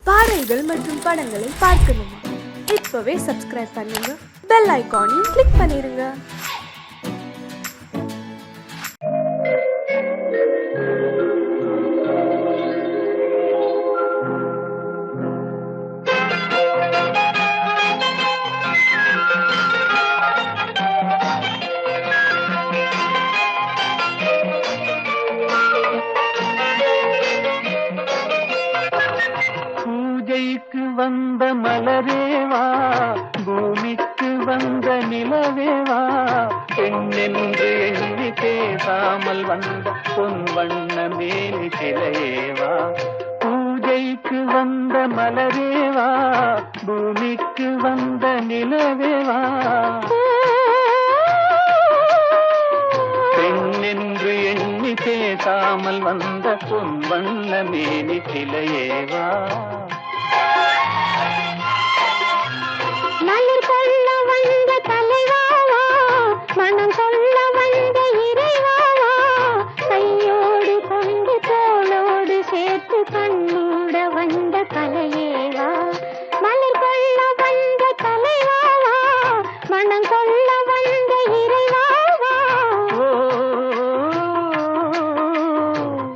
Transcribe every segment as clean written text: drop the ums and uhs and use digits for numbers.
பாடல்கள் மற்றும் படங்களை பார்க்கணுமா? இப்பவே சப்ஸ்கிரைப் பண்ணுங்க, பெல் ஐகானையும் கிளிக் பண்ணிருங்க. வந்த மலரேவா, பூமிக்கு வந்த நிலவேவா, பெண்ணென்று எண்ணி பேசாமல் வந்த பொன் வண்ண மேனி சிலையேவா. பூஜைக்கு வந்த மலரேவா, பூமிக்கு வந்த நிலவேவா, பெண்ணென்று எண்ணி பேசாமல் வந்த பொன் வண்ண மேனி சிலையேவா. மலர் கொள்ள வந்த தலைவாவா, மனம் கொள்ள வந்த இறைவாவா, கையோடு கொண்டு தோளோடு சேர்த்து கண்ணூட வந்த கலையேவா. மலர் கொள்ள வந்த தலைவாவா, மனம் கொள்ள வந்த இறைவாவா,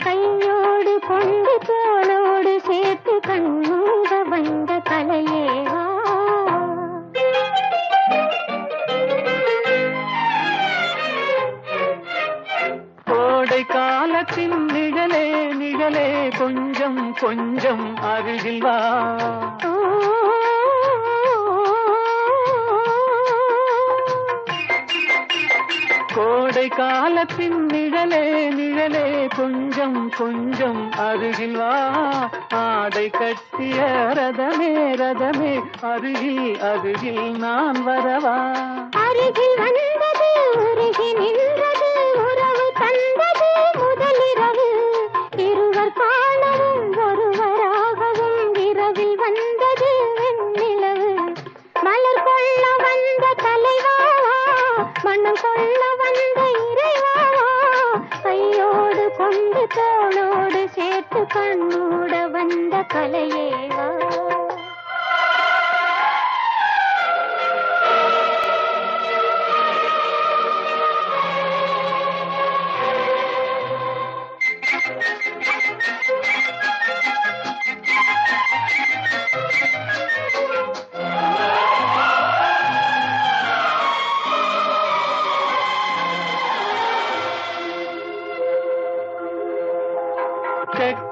கையோடு கொண்டு தோளோடு சேர்த்து கண்ணூட வந்த கலையேவா. காலத்தின் நிழலே நிழலே கொஞ்சம் கொஞ்சம் அருகில் வா. கோடை காலத்தின் நிழலே நிழலே கொஞ்சம் கொஞ்சம் அருகில் வா. ஆடை கட்டிய ரதமே ரதமே அருகில் அருகில் நான் வரவா. அருகில் வந்தது உருகி நின்றது உறவு தந்தது முதலிரவு. இருவர் காணவும் ஒருவராகவும் இரவில் வந்தது வெண்ணிலவு. மலர் கொள்ள வந்த தலைவாவா, மனம் கொள்ள வந்த இறைவாவா, கையோடு கொண்டு தோளோடு சேர்த்து கண்ணூட வந்த கலையேவா.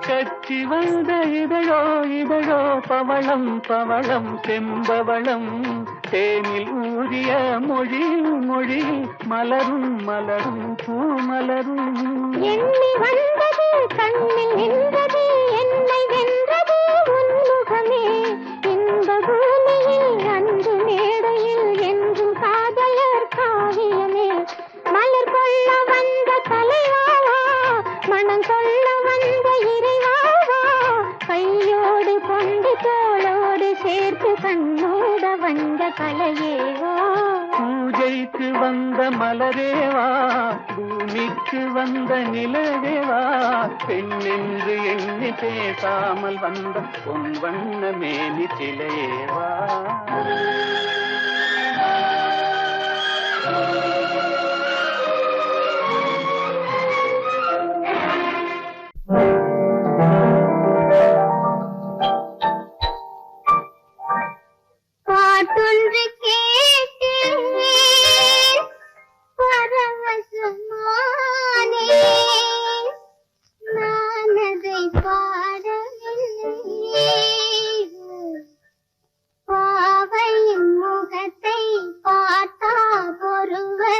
கட்சி வந்த இதழோ இதழோ பவளம் பவளம் செம்பவளம், தேனில் ஊறிய மொழி மொழி மலரும் மலரும் பூமலரும். எண்ணி வந்தது கண்ணில் நின்றது என்னை வென்றது உன்முகமே. இன்ப பூமியில் அன்பு மேடையில் என்றும் காதலர் காவியமே. மலர் கொள்ள வந்த தலைவாவா, மனம் கொள்ள வந்த இறைவாவா, கையோடு கொண்டு தோளோடு சேர்த்து கண்ணோட வந்த கலையேவா. பூஜைக்கு வந்த மலரேவா, பூமிக்கு வந்த நிலவேவா, பெண்ணென்று எண்ணி பேசாமல் வந்த பொன் வண்ண மேனி சிலையேவா. பாட்டொன்று கேட்டேன் பரவசமானே, நான் அதை பாடவில்லை. பாவையின் முகத்தை பார்த்தா ஒருவர்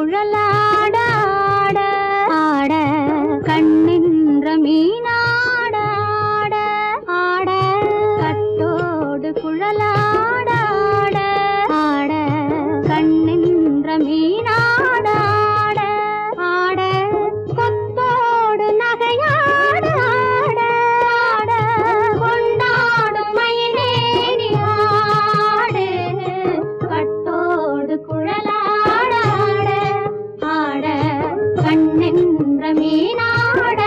குழலாடாட ஆட கண்ணின்ற மீனாட ஆட கட்டோடு குழலாடாட ஆட கண்ணின்ற மீனாட ஆட கொத்தோடு நகையாட ஆட கொண்டாடும் மயிலேறி ஆடு கட்டோடு குழலாட கண்ணென்ற மீனாட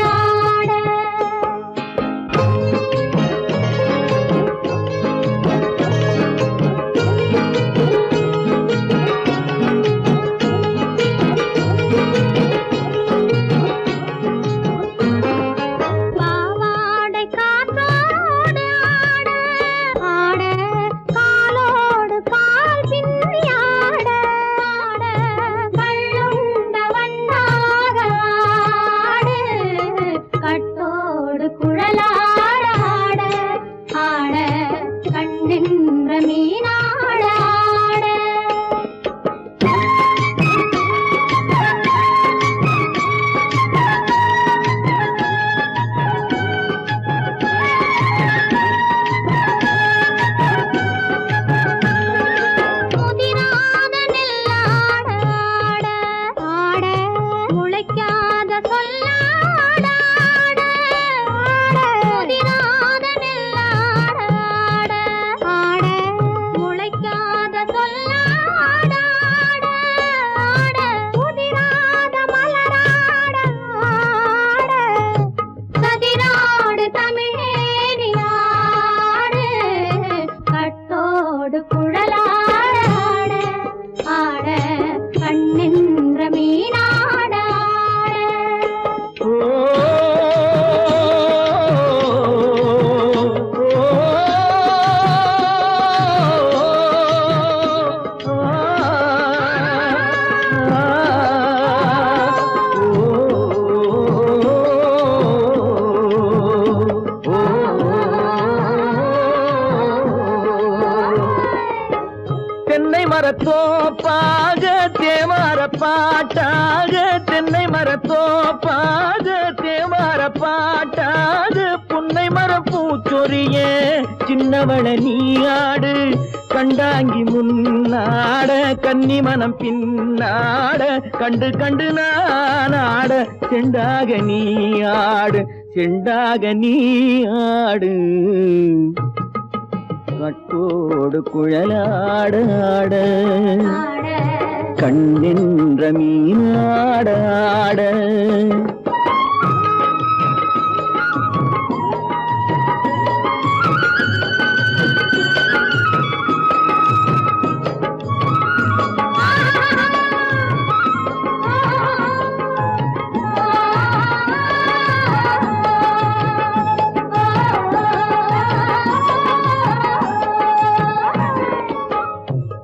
பாவாடை காற்றோடு ஆட ஆட காலோடு கால் பின்னி ஆட ஆட கள்ளுண்ட வண்ணாக ஆடு கட்டோடு குழலாட ஆட கண்ணென்ற மீனாட முதிராத நெல்லாட ஆட முளைக்காத சொல்லாட முதிராத நெல்லாட ஆட முளைக்காத சொல்லாட முதிராத மலராட சதிராடு தமிழேறி ஆடு கட்டோடு குழலாட ஆட கண்ணென்ற மீனாட தென்னை மரத்தோப்பாக தேமார பாட்டாக தென்னை மரத்தோப்பாக தேமார பாட்டாக புன்னை மரப்பூச்சொரிய சின்னவள நீயாடு கண்டாங்கி முன்னாட கன்னி மனம் பின்னாட கண்டு கண்டு நானாட செண்டாக நீயாடு செண்டாக நீயாடு கட்டோடு குழலாட கண்ணின்ற மீனாட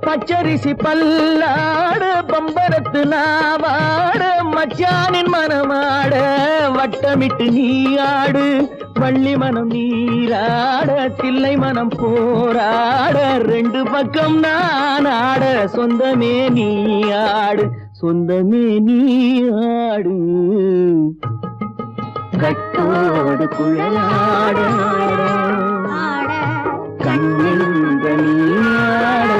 பச்சரிசி பல்லாட பம்பரத்து நாவாட மச்சானின் மனமாட வட்டமிட்டு நீ ஆடு வள்ளி மனம் நீராட தில்லை மனம் போராட ரெண்டு பக்கம் நான் ஆட சொந்தமே நீ ஆடு சொந்தமே நீ ஆடு கட்டோடு குழலாட கண்ணிந்த நீயாட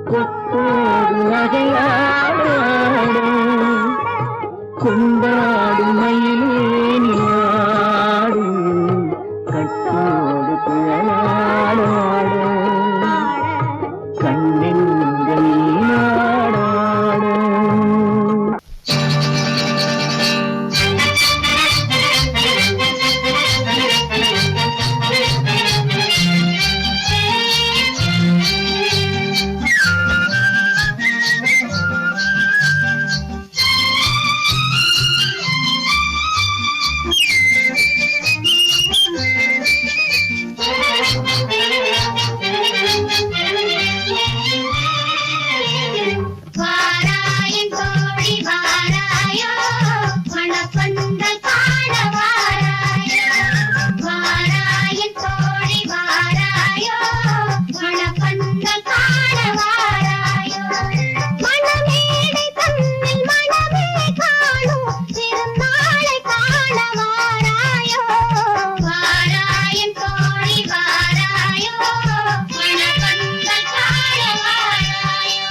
கொத்தோடு நகையாட கொண்டாடு மயிலே நீயாடு கட்டோடு குழலாட கண்ணிந்த நீயாட வாராயின் தோழி வாராயோ மணப்பந்தல் காண வாராயோ வாராயின் தோழி வாராயோ மணப்பந்தல் காண வாராயோ மணமேடை தன்னில் மணமே காணும் திருநாளை காண வாராயோ வாராயின் தோழி வாராயோ மணப்பந்தல் காண வாராயோ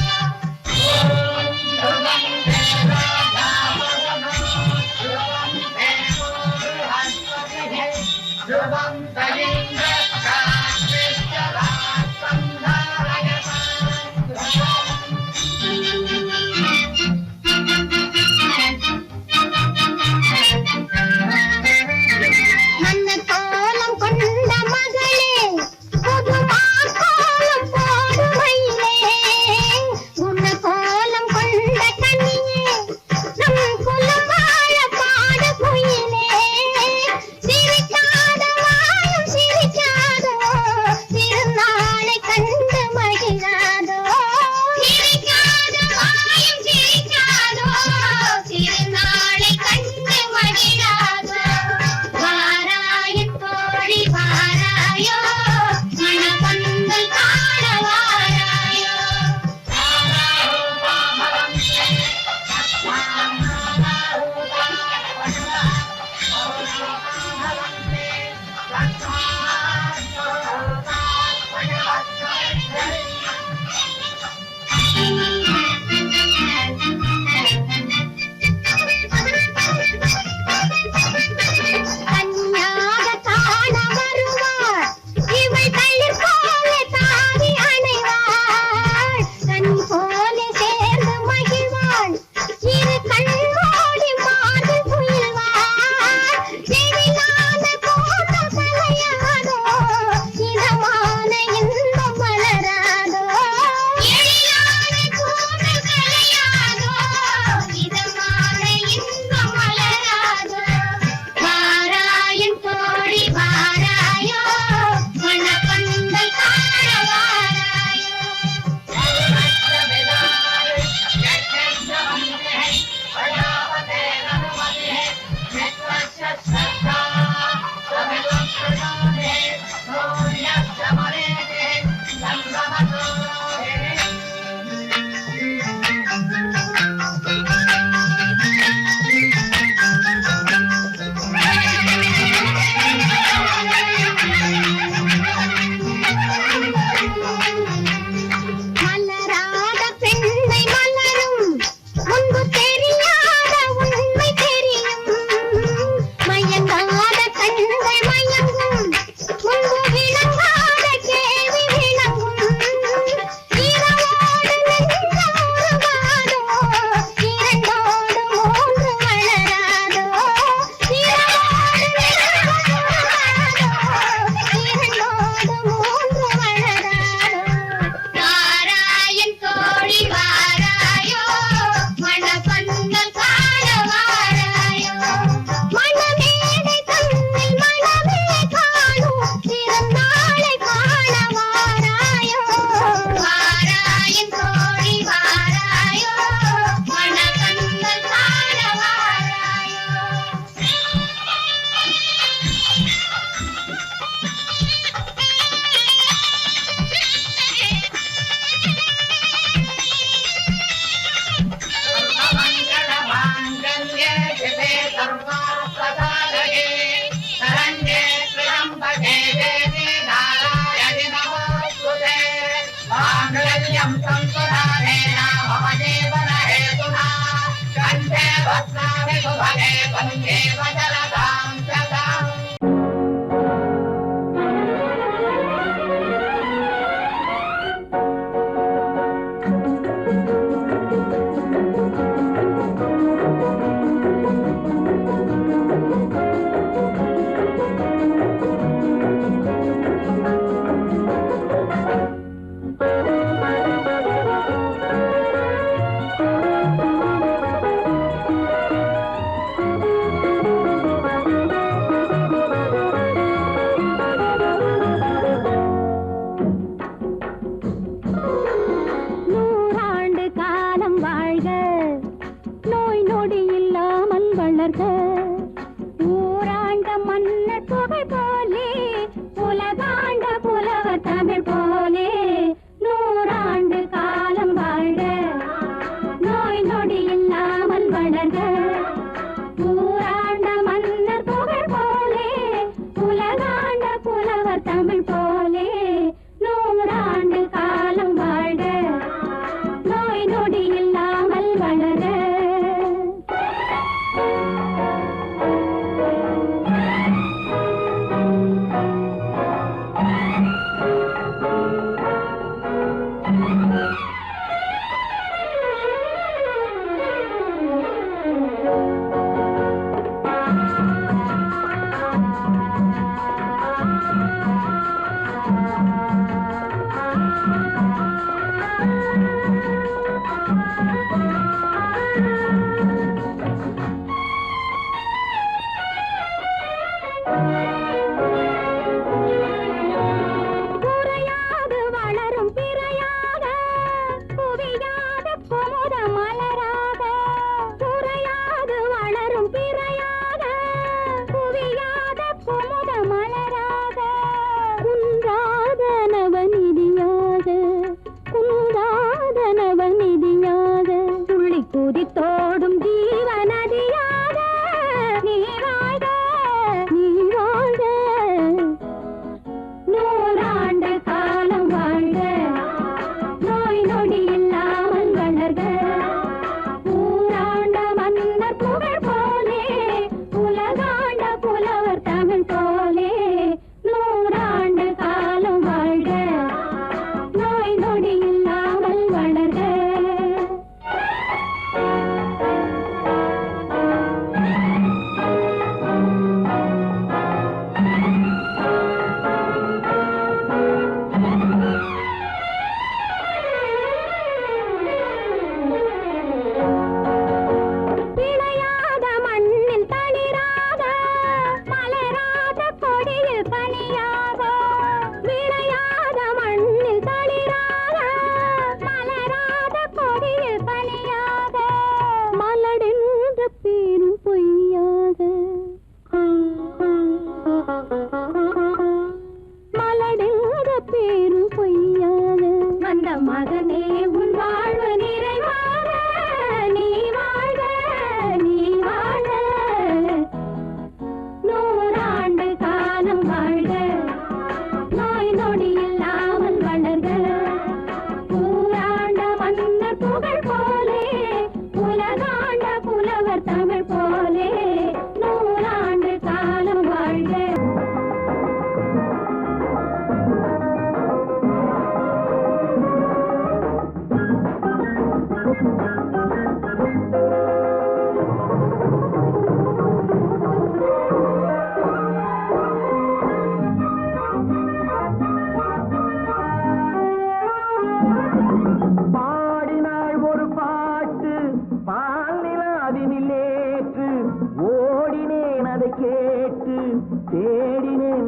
மன்னர் கோலம் கொண்ட மகளே புது மாக்கோலம் போடும் மயிலே உன்ன கோலம் கொண்ட கன்னியே நம் குலம் வாழ பாடு குயிலே சிரிக்காத வாழும்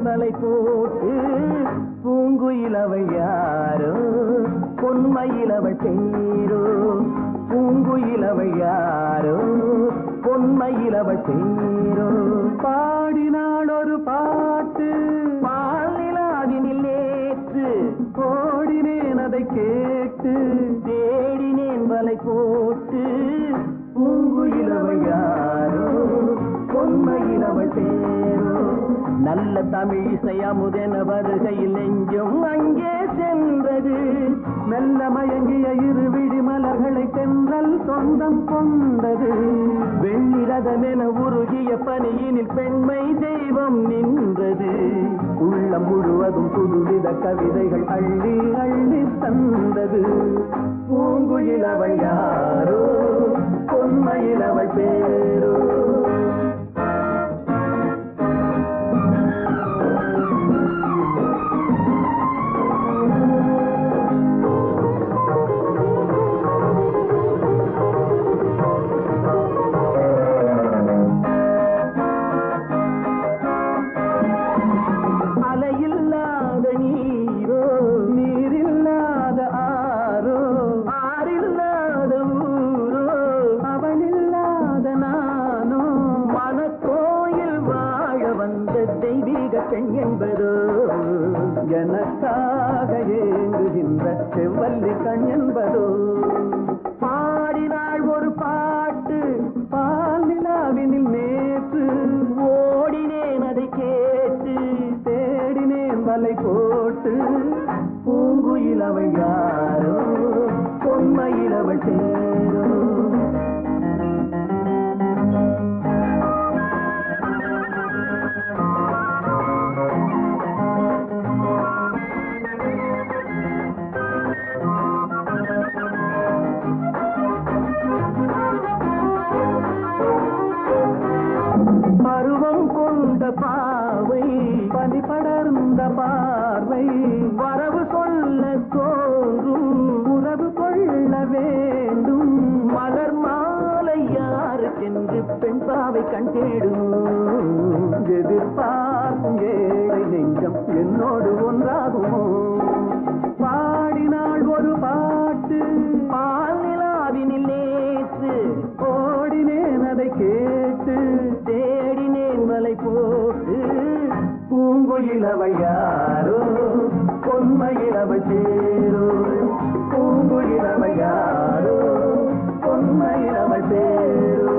மாலை போட்டு பூங்குயிலவள் யாரோ பொன்மயிலவள் பேரோ பூங்குயிலவள் யாரோ பொன்மயிலவள் பேரோ பாடினாள் ஒரு பாட்டு பாலிலாவினில் நேற்று ஓடினேன் அதை கேட்டு தேடினேன் வலை போட்டு பூங்குயிலவள் யாரோ பொன்மயிலவள் பேரோ நல்ல தமிழ் இசை அமுதென வருகையில் நெஞ்சும் அங்கே சென்றது மெல்ல மெல்ல மயங்கிய இரு விழி மலர்களை தென்றல் சொந்தம் கொண்டது. வெண்ணிரதமென உருகிய பனியினில் பெண்மை தெய்வம் நின்றது. உள்ளம் முழுவதும் புதுவித கவிதைகள் அள்ளி அள்ளி தந்தது. பூங்குயில் அவள் யாரோ, பொன்மையில் அவள் பேரோ. அலையில்லாத நீரோ, நீரில்லாத ஆரோ, ஆறில்லாத ஊரோ, அவனில்லாத நானோ. மனக்கோயில் வாழ வந்த தெய்வீக பெண் என்பதோ, எனக்காக ஏங்குகின்ற செவ்வல்லி கண் என்பதோ. பாடினாள் ஒரு பாட்டு பால் நிலாவினில் நேற்று. ஓடினேன் அதை கேட்டு, தேடினேன் வலை போட்டு. பூங்குயில் அவள் யாரோ, பொன்மையில் அவள் பேரோ. பருவம் கொண்ட பாவை, பனி படர்ந்த பார்வை, வரவு சொல்ல தோன்றும், உறவு கொள்ள வேண்டும். மலர் மாலை யாருக்கென்று பெண் பாவை கண் தேடும். எதிர்பார்க்கும் ஏழை நெஞ்சம் என்னோடு ஒன்றாகுமோ. பாடினாள் ஒரு பாட்டு பால் நிலாவினில் நேற்று. ஓடினேன் அதை கேட்டு, தேடினேன் மலை போட்டு. பூங்குயில் அவள் யாரோ, பொன்மையில் அவள் சேரோ. பூங்குயில் அவள் யாரோ, பொன்மையில் அவள் சேரோ.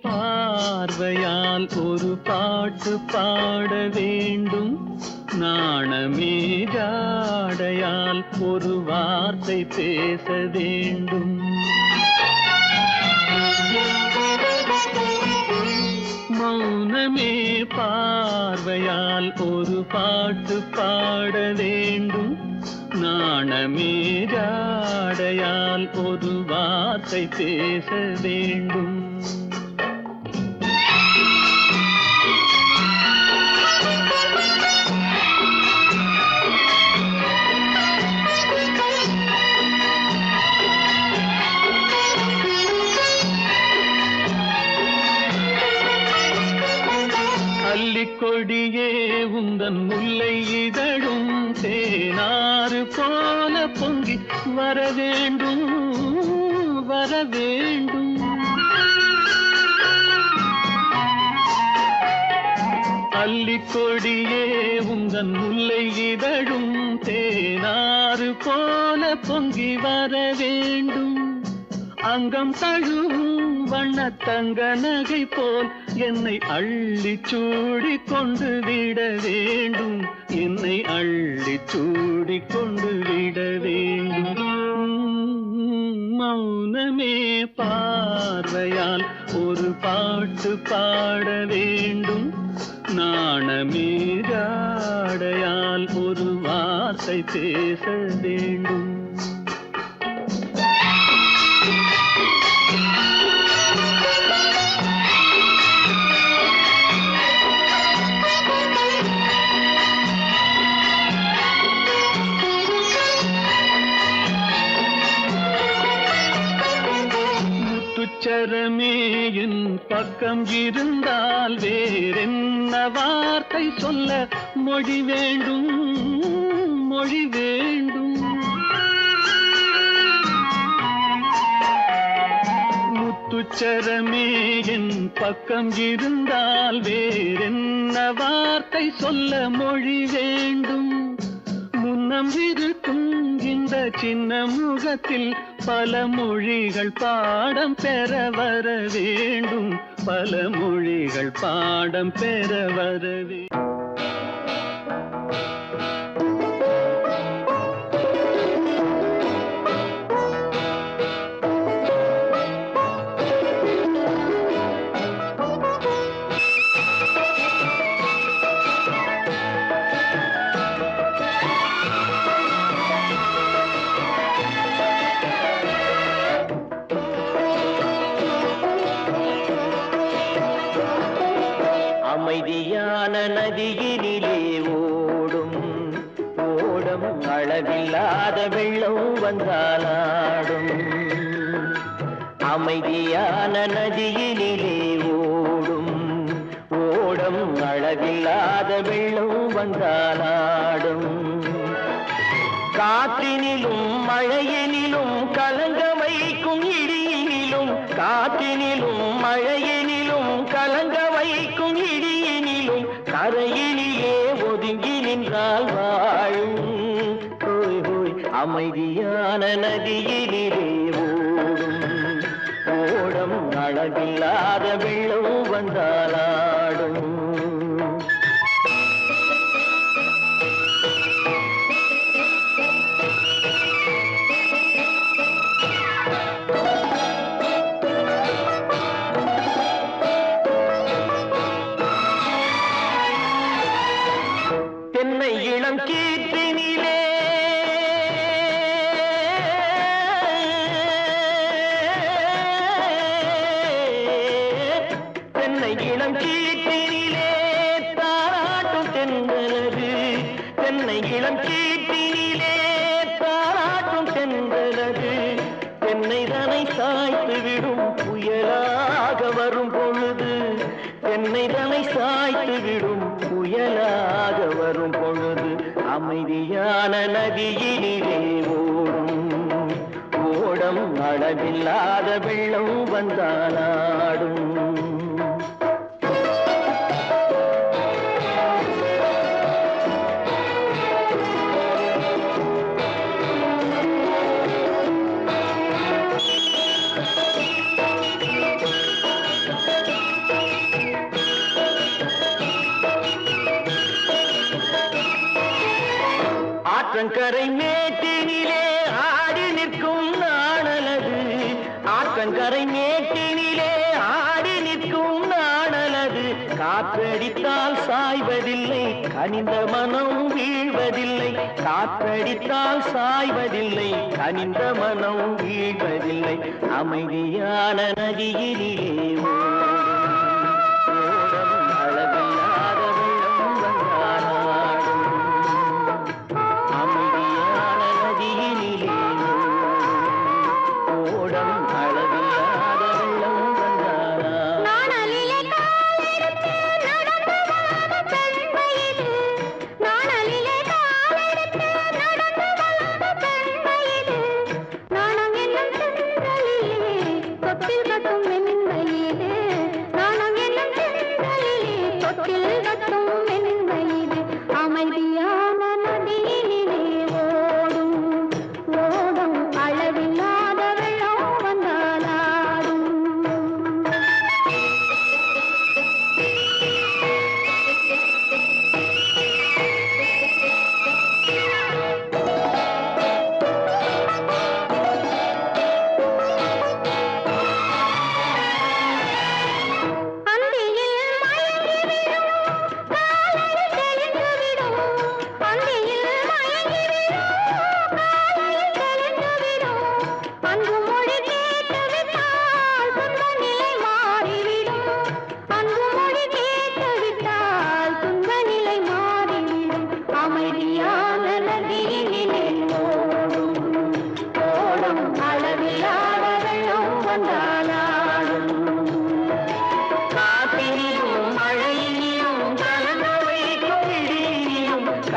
பார்வையால் ஒரு பாட்டு பாட வேண்டும். நாணமே ஜாடையால் ஒரு வார்த்தை பேச வேண்டும். மௌனமே பார்வையால் ஒரு பாட்டு பாட வேண்டும். நாணமே ஜாடையால் ஒரு வார்த்தை பேச வேண்டும். கொடியே உந்தன் முல்லை இதழும் தேனாறு போல பொங்கி வர வேண்டும் வர வேண்டும். அல்லிக்கொடியே உந்தன் முல்லை இதழும் தேனாறு போல பொங்கி வர வேண்டும். அங்கம் தழுவும் வண்ணத்தங்க நகை போல் என்னை அள்ளி சூடி கொண்டு விட வேண்டும். என்னை அள்ளி சூடி கொண்டு விட வேண்டும். மௌனமே பார்வையால் ஒரு பாட்டு பாட வேண்டும், நாணமே ஜாடையால் ஒரு வார்த்தை பேச வேண்டும். முத்துச்சரமே என் பக்கம் இருந்தால் வேறென்ன வார்த்தை சொல்ல மொழி வேண்டும், மொழி வேண்டும். முத்துச்சரமே என் பக்கம் இருந்தால் வேறென்ன வார்த்தை சொல்ல மொழி வேண்டும். முன்னம் இருக்கும் இந்த சின்ன முகத்தில் பல மொழிகள் பாடம் பெற வர வேண்டும், பல மொழிகள் பாடம் பெற வர வேண்டும். அமைதியான நதியினிலே ஓடும் ஓடம் அளவில்லாத வெள்ளம் வந்தாலாடும். அமைதியான நதியினிலே ஓடும் ஓடம் அளவில்லாத வெள்ளம் வந்தாலாடும். காற்றினிலும் மழையினிலும் கலங்க வைக்கும் இடியினிலும், காற்றினிலும் மழையினிலும் கலங்க வைக்கும் இடியினிலும் கரையினிலே ஒதுங்கி நின்றால் வாழும். ஹோய் ஹோய் அமைதியான நதியினிலே ஓடும் ஓடம் அளவில்லாத வெள்ளம் வந்தாலாடும். தென்னை இளம் கீற்றினிலே தென்னை இளம் கீற்றினிலே தாராட்டும் தென்றலது. தென்னை இளம் கீற்றினிலே தாராட்டும் தென்றலது. தென்னை தனை சாய்த்து விடும் புயலாக வரும் பொழுது, தென்னை தனை சாய்த்து விடும் புயலாக வரும் பொழுது அமைதியான நதியினிலே ஓடும் ஓடம் அளவில்லாத வெள்ளம் வந்தாலாடும். ஆற்றங்கரை மேட்டினிலே ஆடி நிற்கும் நாணலது. ஆற்றங்கரை மேட்டினிலே ஆடி நிற்கும் நாணலது. காற்றடித்தால் சாய்வதில்லை, கனிந்த மனம் வீழ்வதில்லை. காற்றடித்தால் சாய்வதில்லை, கனிந்த மனம் வீழ்வதில்லை. அமைதியான நதியினிலே ஓடும் அளவில்லாத வெள்ளம் வந்தாலாடும். அமைதியான நதியினிலே ஓடம் அளவில்லாத வெள்ளம் வந்தாலாடும். நாணலிலே காலெடுத்து நடந்து வளர்ந்த பெண்மையிது. நாணலிலே காலெடுத்து நடந்து வளர்ந்த பெண்மையிது. நாணம் என்னும் செங்கலிலே தொட்டில் கட்டும் மென்மையிது. நாணம் என்னும் செங்கலிலே தொட்டில் கட்டும் மென்மையிது. அமைதியான நதியினிலே ஓடும் ஓடும் அளவில்லாத வெள்ளம் வந்தாலாடும்.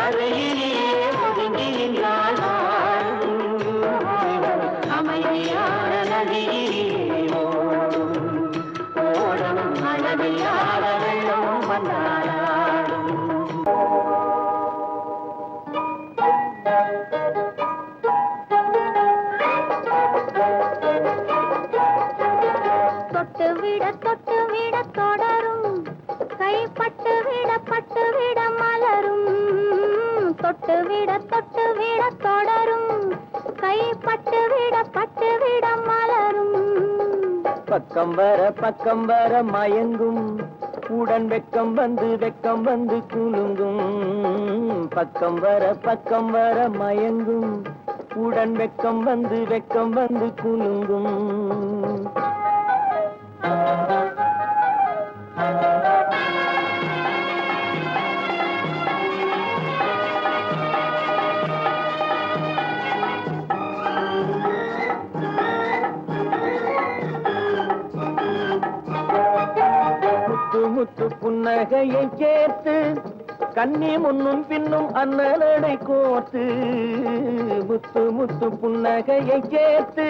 அறையிலே ஒதுங்கி நின்றாள் அமைதியான நதியிலே ஓடும் அளவில்லாத வெள்ளம் வந்தாடும். தொட்டு விட தொடரும் கைப்பட்டு விட மலரும் தொட்டு விட தொடரும் கைப்பட்டு விட மலரும். பக்கம் வர மயங்கும் உடன் வெக்கம் வந்து குலுங்கும். பக்கம் வர மயங்கும் உடன் வெக்கம் வந்து குலுங்கும். முத்து புன்னகையை சேர்த்து கண்ணி முன்னும் பின்னும் அண்ணலடை கோர்த்து. முத்து புன்னகையை சேர்த்து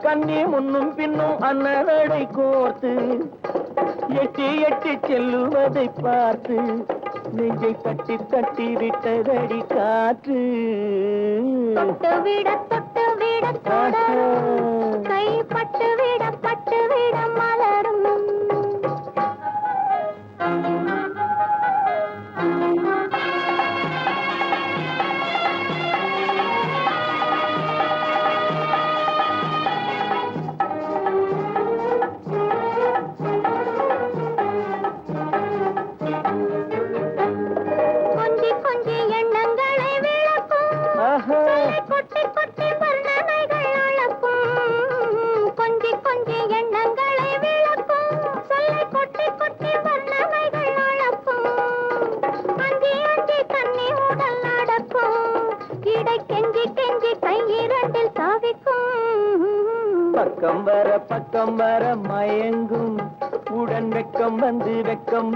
கண்ணி முன்னும் பின்னும் அண்ணலடை கோர்த்து. எட்டி செல்லுவதை பார்த்து நெஞ்சை தட்டி விட்டதடி காற்று. தொட்டு விட தொடரும் கைப்பட்டு விட மலரும். கொஞ்சி எண்ணங்களை விளக்கும் கொட்டி வர்ணனைகள் அளக்கும். கொஞ்சி எண்ணங்களை விளக்கும் சொல்லை கொட்டி வர்ணனைகள் அளக்கும். அஞ்சி கண்ணி உடல் நடக்கும் இடை கெஞ்சி கையிரண்டில் சாவிக்கும். பக்கம் வர மயங்கும் உடன் வெக்கம்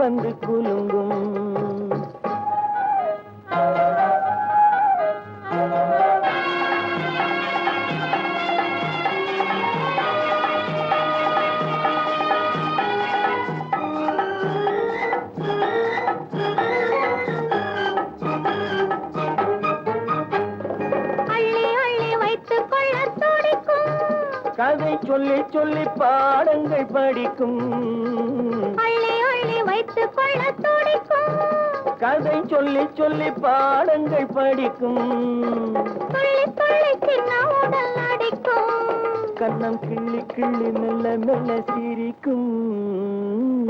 வந்து குலுங்கும். அள்ளி வைத்துக் கொள்ள துடிக்கும் கதை சொல்லி பாடங்கள் படிக்கும். அள்ளி வைத்துக் கொள்ள துடிக்கும் கதை சொல்லி பாடங்கள் படிக்கும். துள்ளி சின்ன உடல் அடிக்கும். கண்ணம் கிள்ளி மெல்ல சிரிக்கும்.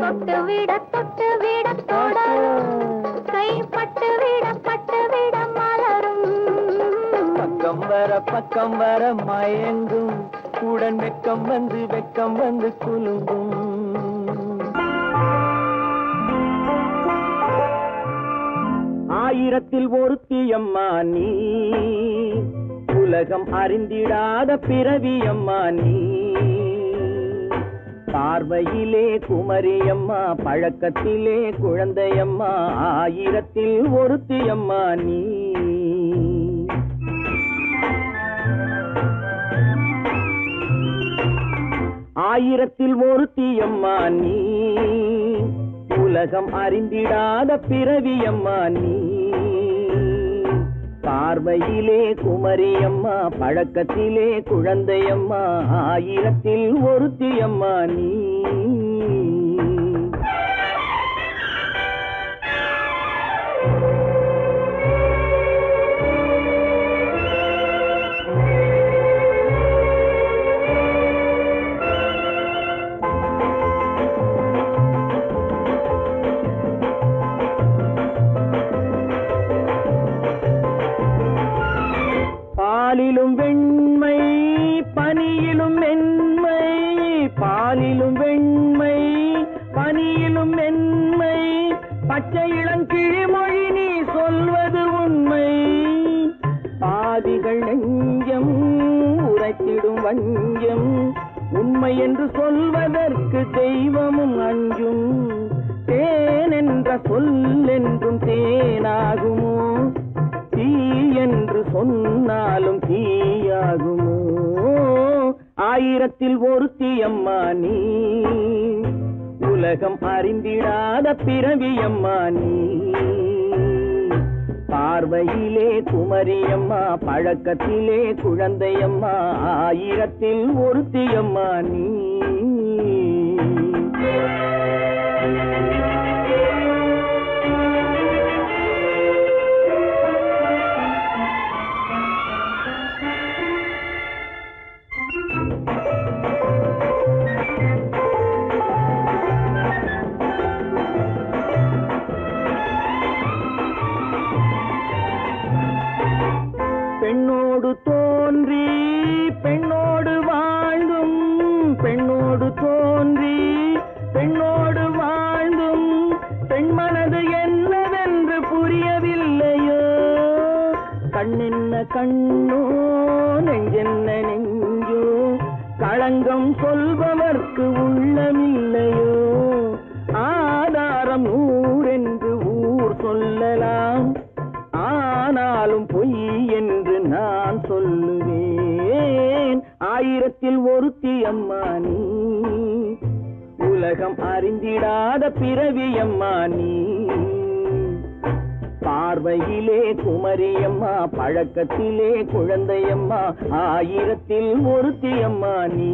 தொட்டு விட தொடரும் கைப்பட்டு விட மலரும். பக்கம் வர மயங்கும் உடன் வெக்கம் வந்து குலுங்கும். ஆயிரத்தில் ஒருத்தியம்மா நீ உலகம் அறிந்திடாத பிறவியம்மா நீ. பார்வையிலே குமரியம்மா பழக்கத்திலே குழந்தையம்மா. ஆயிரத்தில் ஒருத்தியம்மா நீ. ஆயிரத்தில் ஒருத்தியம்மா நீ உலகம் அறிந்திடாத பிறவியம்மா நீ. பார்வையிலே குமரியம்மா பழக்கத்திலே குழந்தையம்மா. ஆயிரத்தில் ஒருத்தியம்மா நீ. பாலிலும் வெண்மை பனியிலும் மென்மை. பாலிலும் வெண்மை பனியிலும் மென்மை. பச்சை இளங்கிழிமொழி நீ சொல்வது உண்மை. பாதிகள் நெஞ்சம் உரைத்திடும் வஞ்சம். உண்மை என்று சொல்வதற்கு தெய்வமும் அஞ்சும். தேன் என்ற சொல் என்றும் தேனாகுமோ? என்று சொன்னாலும் தீயாகுமோ? ஆயிரத்தில் ஒருத்தி அம்மா நீ, உலகம் அறிந்திடாத பிறவியம்மா நீ. பார்வையிலே குமரியம்மா, பழக்கத்திலே குழந்தையம்மா, ஆயிரத்தில் ஒருத்தியம்மா நீ. பெண்ணோடு தோன்றி பெண்ணோடு வாழ்ந்தும், பெண்ணோடு தோன்றி பெண்ணோடு வாழ்ந்தும், பெண்மனது என்னவென்று புரியவில்லையோ? கண்ணென்ன கண்ணோ, நெஞ்சென்ன நெஞ்சோ, களங்கம் சொல்பவர்க்கு உள்ளமில்லையோ? ஆதாரம் ஊரென்று ஊர் சொல்லலாம், ஆனாலும் பொய் என்று நான் சொல்லுவேன். ஆயிரத்தில் ஒருத்தி அம்மா நீ, உலகம் அறிந்திடாத பிறவியம்மா நீ. பார்வையிலே குமரியம்மா, பழக்கத்திலே குழந்தையம்மா, ஆயிரத்தில் ஒருத்தி அம்மா நீ.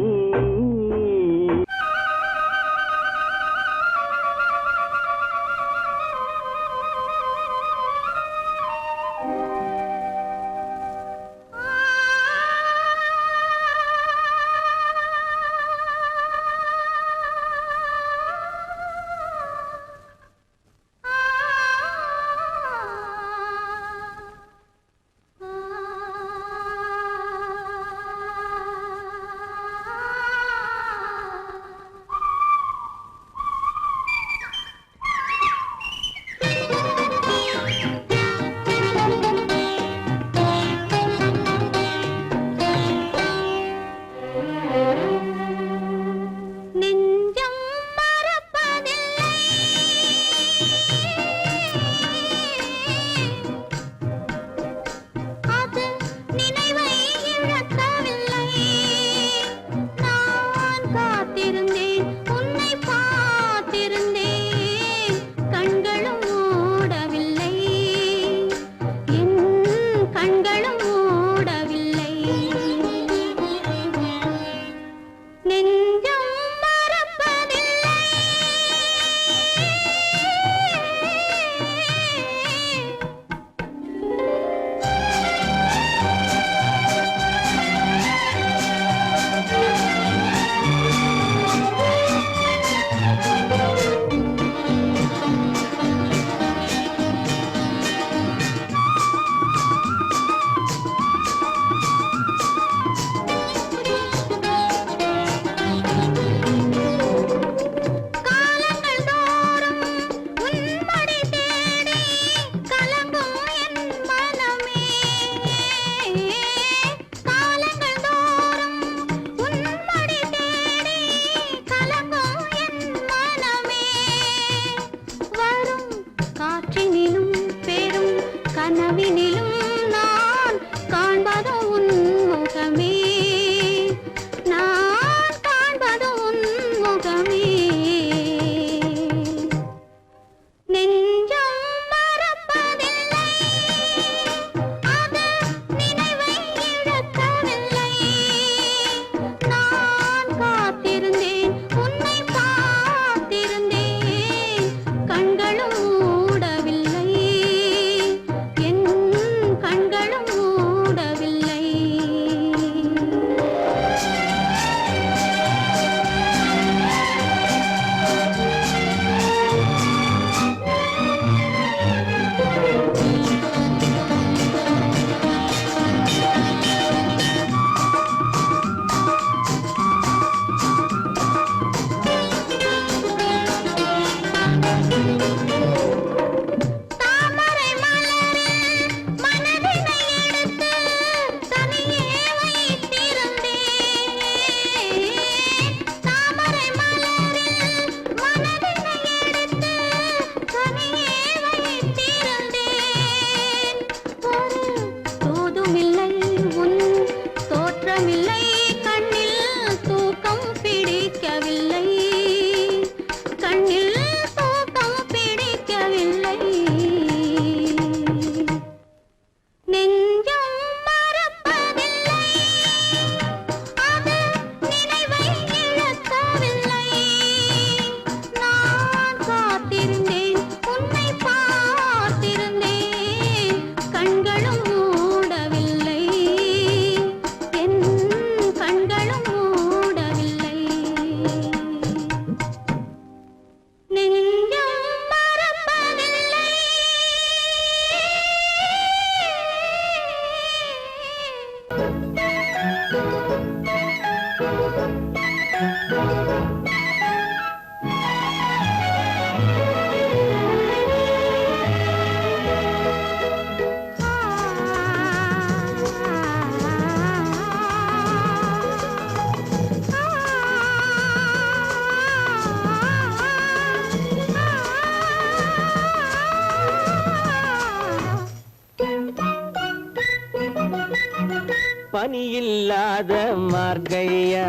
பனியில்லாத மார்கழியா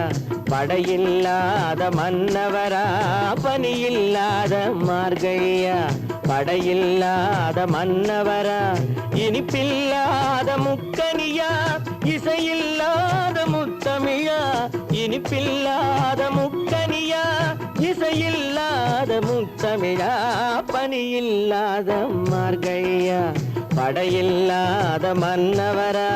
படையில்லாத மன்னவரா பனியில்லாத மார்கழியா படையில்லாத மன்னவரா இனிப்பில்லாத முக்கனியா இசையில்லாத முத்தமிழா இனிப்பில்லாத முக்கனியா இசையில்லாத முத்தமிழா பனியில்லாத மார்கழியா படையில்லாத மன்னவரா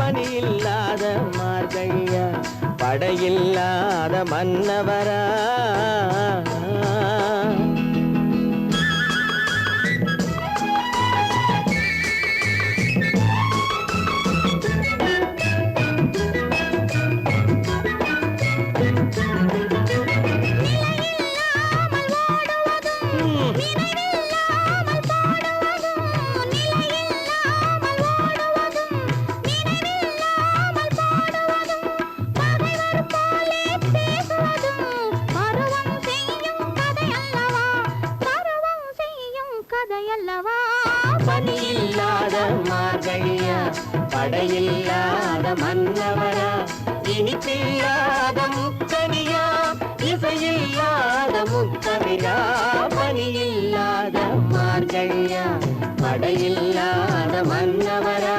பனியில்லாத மார்கழியா படையில்லாத மன்னவரா பனியில்லாத மார்கழியா படையில்லாத மன்னவரா இனிப்பில்லாத முக்கனியா இசையில்லாத முத்தமிழா பனியில்லாத மார்கழியா படையில்லாத மன்னவரா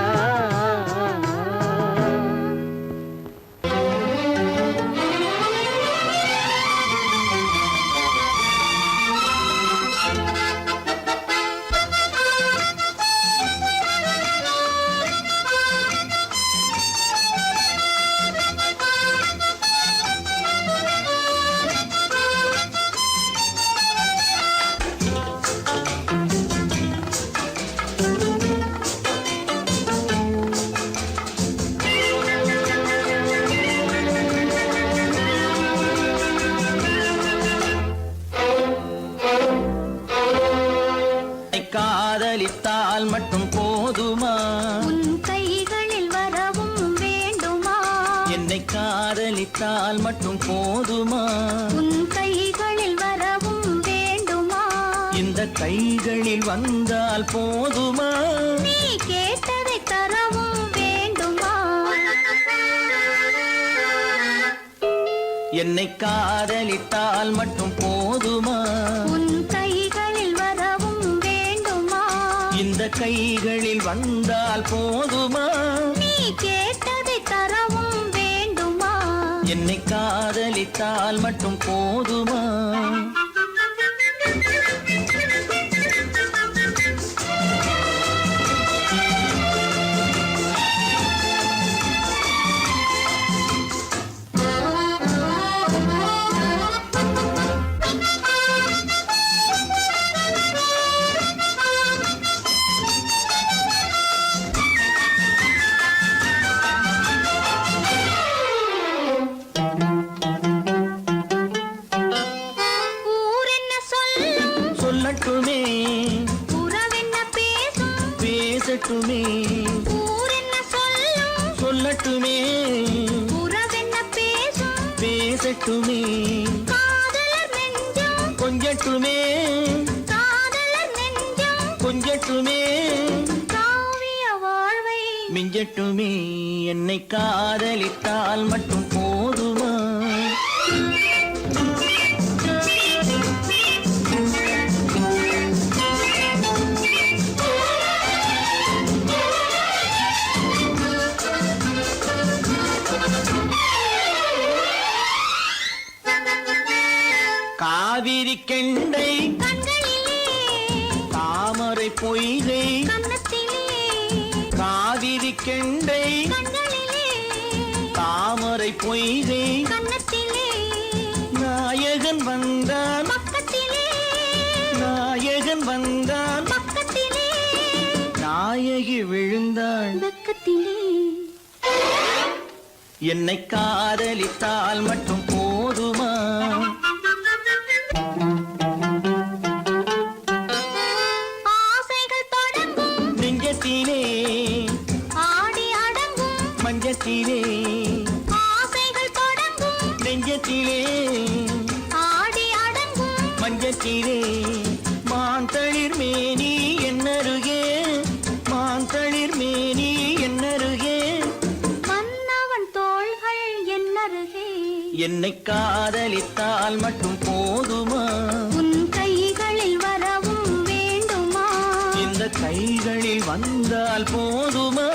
காதலித்தால் மட்டும் போதுமா உன் கைகளில் வரவும் வேண்டுமா என்னை காதலித்தால் மட்டும் போதுமா உன் கைகளில் வரவும் வேண்டுமா இந்த கைகளில் வந்தால் போதுமா நீ கேட்டதை தரவும் வேண்டுமா என்னை காதலித்தால் மட்டும் போதுமா உன் கைகளில் வரவும் வேண்டுமா இந்த கைகளில் வந்தால் போதுமா நீ கேட்டதை தரவும் வேண்டுமா என்னை காதலித்தால் மட்டும் போதுமா சொல்லட்டுமே உறவென்ன பேசும் பேசட்டுமே காதலர் நெஞ்சம் கொஞ்சட்டுமே காதலர் நெஞ்சம் கொஞ்சட்டுமே காவிய வாழ்வை மிஞ்சட்டுமே என்னை காதலித்தால் மட்டும் போதுமா காவிரி கெண்டை கண்களிலே தாமரை பொய்கை கன்னத்திலே காவிரி கெண்டை கண்களிலே தாமரை பொய்கை கன்னத்திலே நாயகன் வந்தான் பக்கத்திலே நாயகன் வந்தான் பக்கத்திலே நாயகி விழுந்தாள் பக்கத்திலே என்னை காதலித்தால் மட்டும் போதுமா ஆசைகள் தொடங்கும் நெஞ்சத்திலே ஆடி அடங்கும் மஞ்சத்திலே ஆசைகள் தொடங்கும் நெஞ்சத்திலே ஆடி அடங்கும் மஞ்சத்திலே மாந்தளிர் மேனி என்னருகே மாந்தளிர் மேனி என்னருகே மன்னவன் தோள்கள் என்னருகே என்னை காதலித்தால் மட்டும் போதுமா உன் கைகளில் வரவும் வேண்டுமா இந்த கைகளில் வந்தால் போதுமா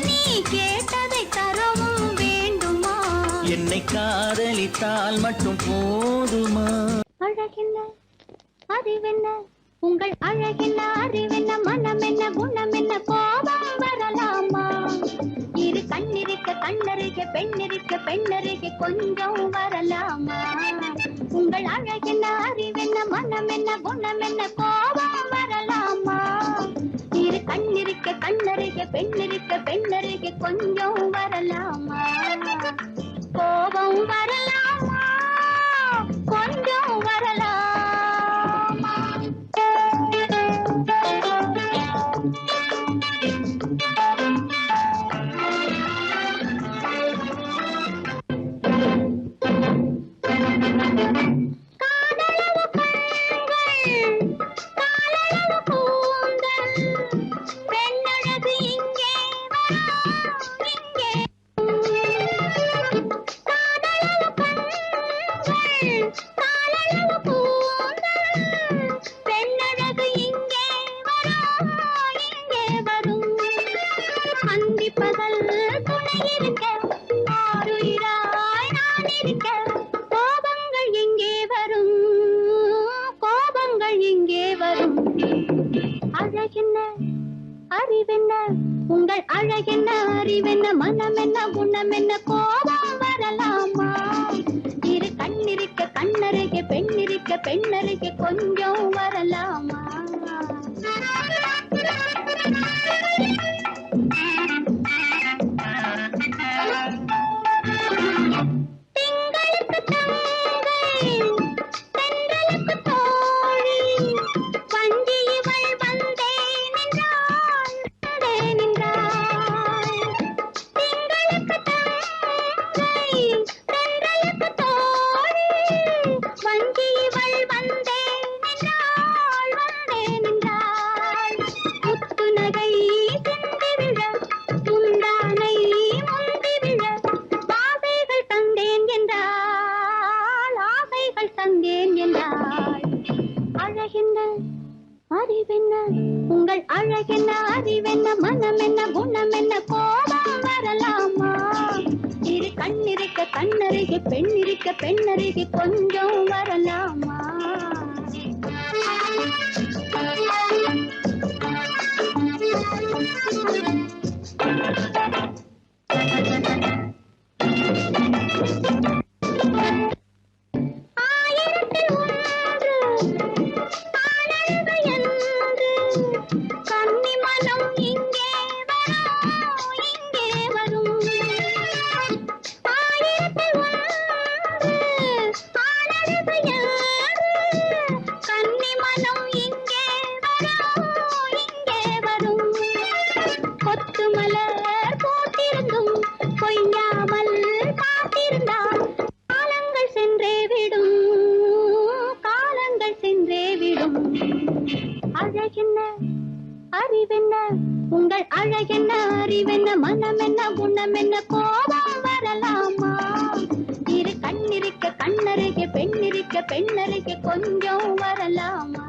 நீ கேட்டதை தரவும் வேண்டுமா என்னை காதலித்தால் மட்டும் போதுமா அழகென்ன அறிவென்ன உங்கள் அழகென்ன அறிவென்ன மனம் என்ன குணம் என்ன கோபம் வரலாமா இரு கண்ணிருக்க கண்ணருக பெண்ணிருக்க பெண்ணருக கொஞ்சம் வரலாமா உங்கள் அழகென்ன அறிவென்ன மனம் என்ன குணம் என்ன கோபம் வரலாமா இரு கண்ணிருக்க கண்ணருக பெண்ணிருக்க பெண்ணருக கொஞ்சம் வரலாமா கோபம் வரலாமா கொஞ்சம் வரலாமா காதலவு கண்கள் காலளவு கூந்தல் பெண்ணழகு இங்கே வரும் இங்கே காதலவு கண்கள் காலளவு கூந்தல் பெண்ணழகு இங்கே வரும் அந்தி பகல் துணை இருக்க ஆருயிராய் நான் இருக்க கோபங்கள் எங்கே வரும் கோபங்கள் எங்கே வரும் அழகென்ன அறிவென்ன உங்கள் அழகென்ன அறிவென்ன மனம் என்ன குணம் என்ன கோபம் வரலாமா இரு கண்ணிருக்க கண்ணருக பெண்ணிருக்க பெண்ணருக கொஞ்சம் வரலாமா திங்களுக்கு தங்கை தென்றலுக்கு தோழி வஞ்சி இவள் வந்தே நின்றாள் திங்களுக்கு தங்கை தென்றலுக்கு தோழி வஞ்சி இவள் வந்தே நின்றாள் முத்து நகை சிந்தி விழ துண்டானை முந்தி விழ ஆசைகள் தந்தேன் என்றாள் அழகென்ன அறிவென்ன உங்கள் அழகென்ன அறிவென்ன மனம் என்ன குணம் என்ன கோபம் வரலாமா இரு கண்ணிருக்க கண்ணருக பெண்ணிருக்க பெண்ணருக கொஞ்சம் வரலாமா ஆயிரத்தில் ஒன்று ஆனந்த என்று கன்னி மனம் இங்கே வரும் ஆயிரத்தில் ஒன்று ஆனந்த என்ன குணம் என்ன கோபம் வரலாமா இரு கண்ணிருக்க கண்ணருகே பெண்ணிருக்க பெண்ணருகே கொஞ்சம் வரலாமா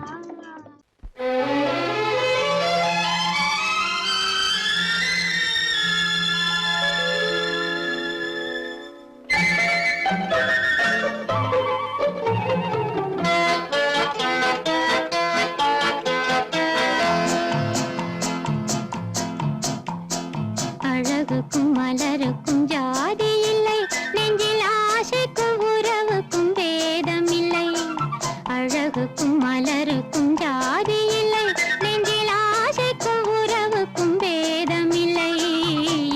அழகுக்கும் மலருக்கும் ஜாதி இல்லை நெஞ்சில் ஆசைக்கும் உறவுக்கும் பேதமில்லை அழகுக்கும் மலருக்கும் ஜாதி இல்லை நெஞ்சில் ஆசைக்கும் உறவுக்கும் பேதமில்லை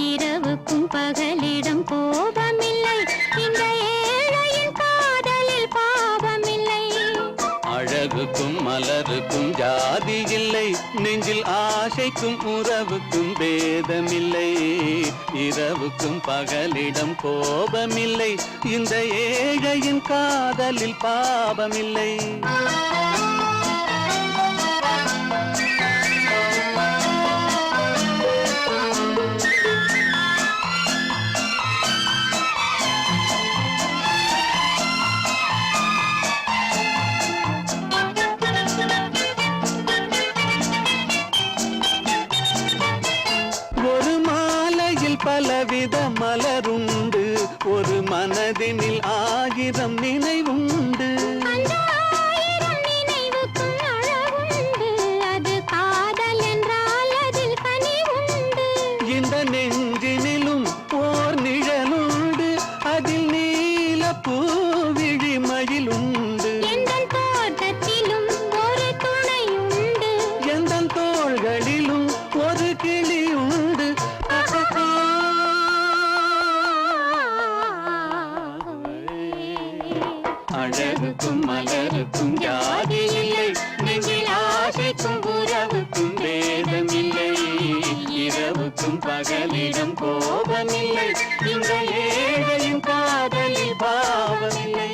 இரவுக்கும் பகலிடம் கோபமில்லை இந்த ஏழையின் காதலில் பாவமில்லை அழகுக்கும் மலருக்கும் ஜாதி இல்லை நெஞ்சில் ஆசைக்கும் உறவுக்கும் பேதமில்லை இரவுக்கும் பகலிடம் கோபமில்லை இந்த ஏழையின் காதலில் பாவமில்லை பலவித மலருண்டு ஒரு மனதினில் ஆயிரம் நினைவுண்டு அந்த ஆயிரம் நினைவுக்கும் அழகுண்டு அது காதல் என்றால் அதில் கனிவுண்டு இந்த நெஞ்சினிலும் ஓர் நிழலுண்டு அதில் நீல பூவிழி மயிலுண்டு எந்தன் தோட்டத்திலும் ஒரு துணையுண்டு எந்தன் தோள்களிலும் ஒரு கிளியுண்டு அழகுக்கும் மலருக்கும் ஜாதி இல்லை நெஞ்சில் ஆசைக்கும் உறவுக்கும் பேதமில்லை இரவுக்கும் பகலிடம் கோபமில்லை இந்த ஏழையின் காதலில் பாவமில்லை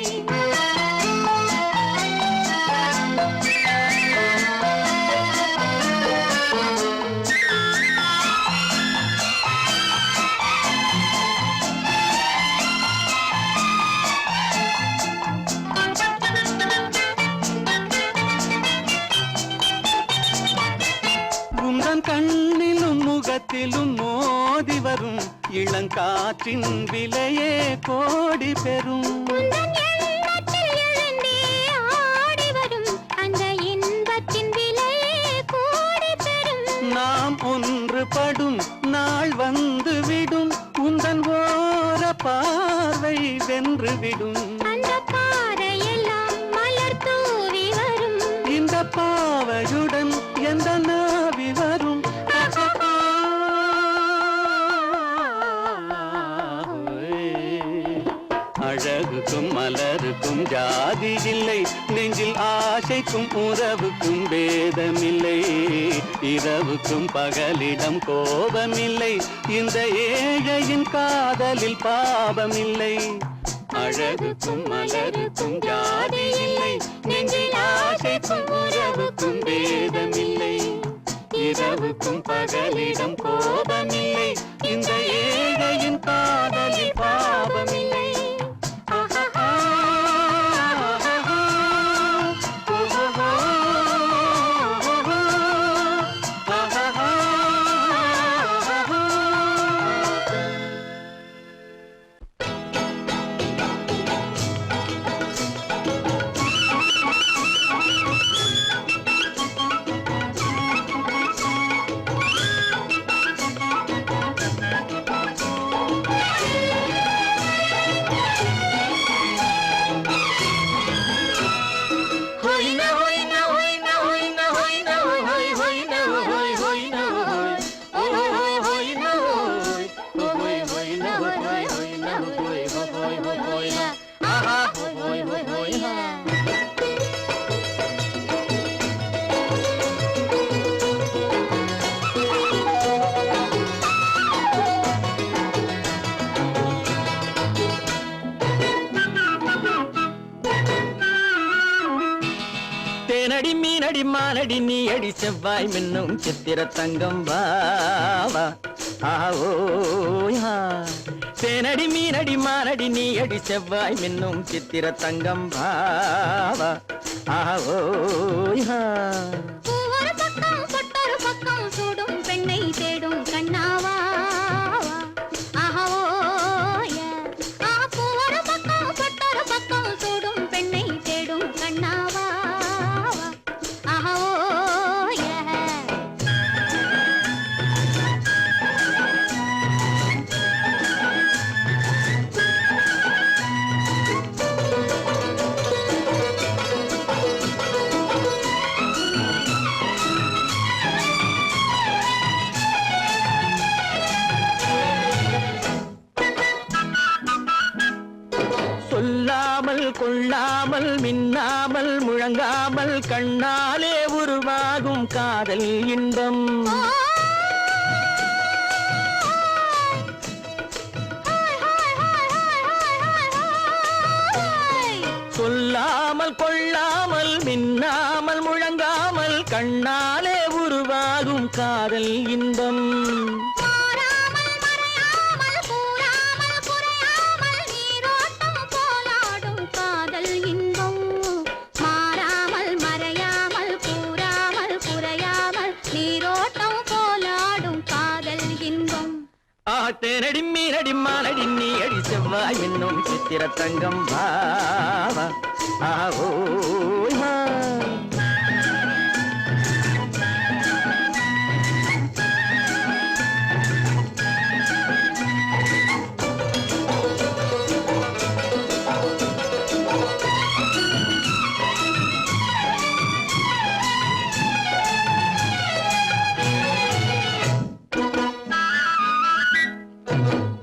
கண்ணிலும் முகத்திலும் மோதி வரும் இளங்காற்றின் விலையே கோடி பெறும் நாம் ஒன்றுபடும் நாள் வந்து விடும் உந்தன் ஓர பார்வை வென்றுவிடும் இந்த பாவையுடன் எந்த நாவி வரும் அழகுக்கும் மலருக்கும் ஜாதி இல்லை நெஞ்சில் ஆசைக்கும் உறவுக்கும் பேதமில்லை இரவுக்கும் பகலிடம் கோபமில்லை இந்த ஏழையின் காதலில் பாவமில்லை அழகுக்கும் மலருக்கும் ஜாதி இல்லை நெஞ்சில் ஆசைக்கும் உறவுக்கும் பேதமில்லை இரவுக்கும் பகலிடம் கோபமில்லை இந்த ஏழையின் காதலில் பாவமில்லை தேனடி மீனடி மானடி நீ அடி செவ்வாய் மின்னும் சித்திர தங்கம் வாவா ஆவோயா தேனடி மீனடி மானடி நீ அடி செவ்வாய் மின்னும் சித்திர தங்கம் பாவா ஆவோயா பூவொரு பக்கம் பொட்டொரு பக்கம் சூடும் பெண்ணை தேடும் கண்ணாவா பூவொரு பக்கம் பொட்டொரு பக்கம் சூடும் பெண்ணை தேடும் கண்ணாவா சொல்லாமல் கொள்ளாமல் மின்னாமல் முழங்காமல் கண்ணாலே உருவாகும் காதல் இன்பம் சொல்லாமல் கொள்ளாமல் மின்னாமல் முழங்காமல் கண்ணாலே உருவாகும் காதல் இன்பம் தேனடி மீனடி மானடி நீ அடி செவ்வாய் என்னும் சித்திர தங்கம் பாவா ஆவோயா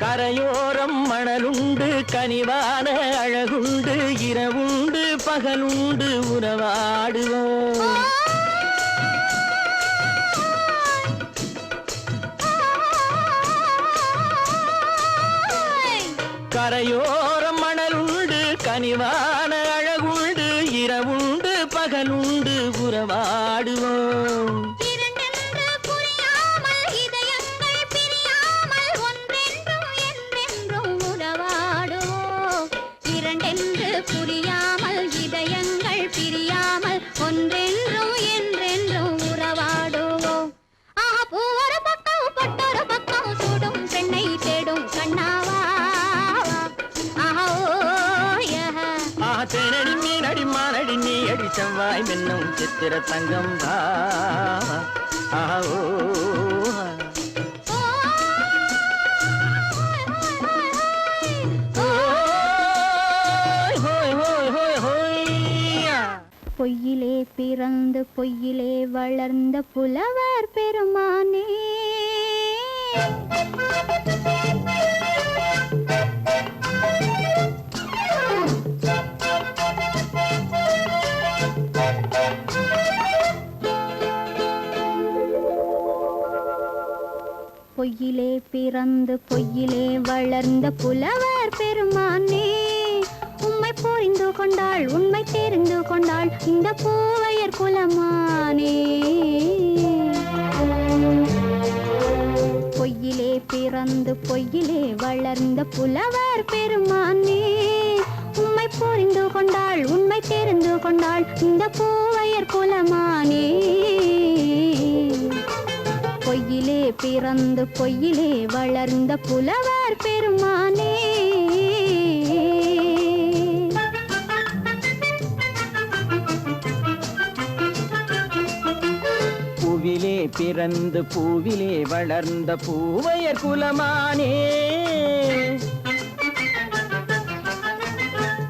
கரையோரம் மணலுண்டு கனிவான அழகுண்டு இரவுண்டு பகலுண்டு உறவாடுவோம் கரையோரம் மணலுண்டு கனிவான அழகுண்டு இரவுண்டு பகலுண்டு உறவாடுவோம் புரியாமல் இதயங்கள் பிரியாமல் ஒன்றென்றும் என்றென்றும் உறவாடுவோம் பூவொரு பக்கம் பொட்டொரு பக்கம் சூடும் பெண்ணை தேடும் கண்ணாவா தேனடி மீனடி மானடி நீ அடி செவ்வாய் மின்னும் சித்திர தங்கம் ஆவோ பொய்யிலே பிறந்து பொய்யிலே வளர்ந்த புலவர் பெருமானே பொய்யிலே பிறந்து பொய்யிலே வளர்ந்த புலவர் பெருமானே உம்மை புரிந்து கொண்டாள் உண்மை தெரிந்து கொண்டாள் இந்த பூவையர் குலமானே பொய்யிலே பிறந்து பொய்யிலே வளர்ந்த புலவர் பெருமானே உம்மை புரிந்து கொண்டாள் உண்மை தெரிந்து கொண்டாள் இந்த பூவையர் குலமானே பொய்யிலே பிறந்து பொய்யிலே வளர்ந்த புலவர் பெருமானே பூவிலே பிறந்து பூவிலே வளர்ந்த பூவையர் குலமானே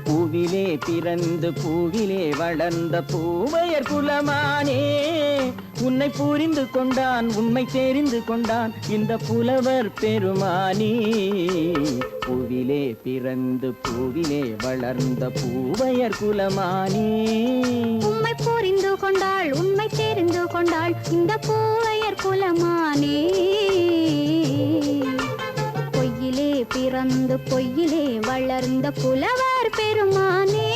பூவிலே பிறந்து பூவிலே வளர்ந்த பூவையர் குலமானே உன்னை புரிந்து கொண்டான் உண்மை தெரிந்து கொண்டான் இந்த புலவர் பெருமானே பூவிலே பிறந்து பூவிலே வளர்ந்த பூவையர் குலமானே உம்மை புரிந்து கொண்டாள் உண்மை தெரிந்து கொண்டாள் இந்த பூவையர் குலமானே பொய்யிலே பிறந்து பொய்யிலே வளர்ந்த புலவர் பெருமானே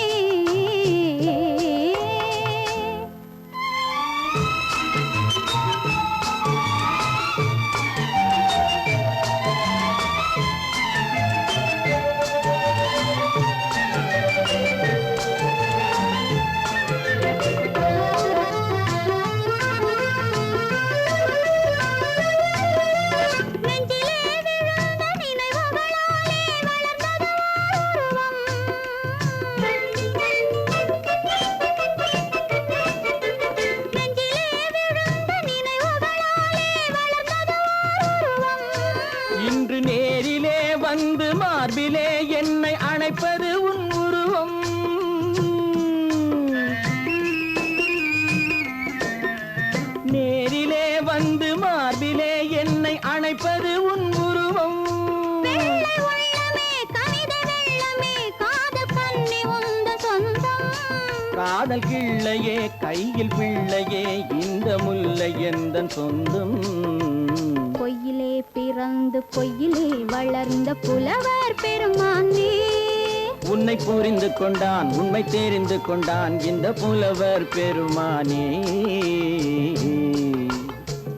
நேரிலே வந்து மார்பிலே என்னை அணைப்பது உன் உருவம். நேரிலே வந்து மார்பிலே என்னை அணைப்பது உன் உருவம். வெள்ளை உள்ளமே கவிதை வெள்ளமே காதல் கண்ணி உந்த சொந்தம். காதல் கிள்ளையே கையில் பிள்ளையே இந்த முல்லை எந்தன் சொந்தம். பொய்யிலே பிறந்து பொய்யிலே வளர்ந்த புலவர் பெருமானே. உன்னை புரிந்து கொண்டான் உண்மை தெரிந்து கொண்டான் இந்த புலவர் பெருமானே.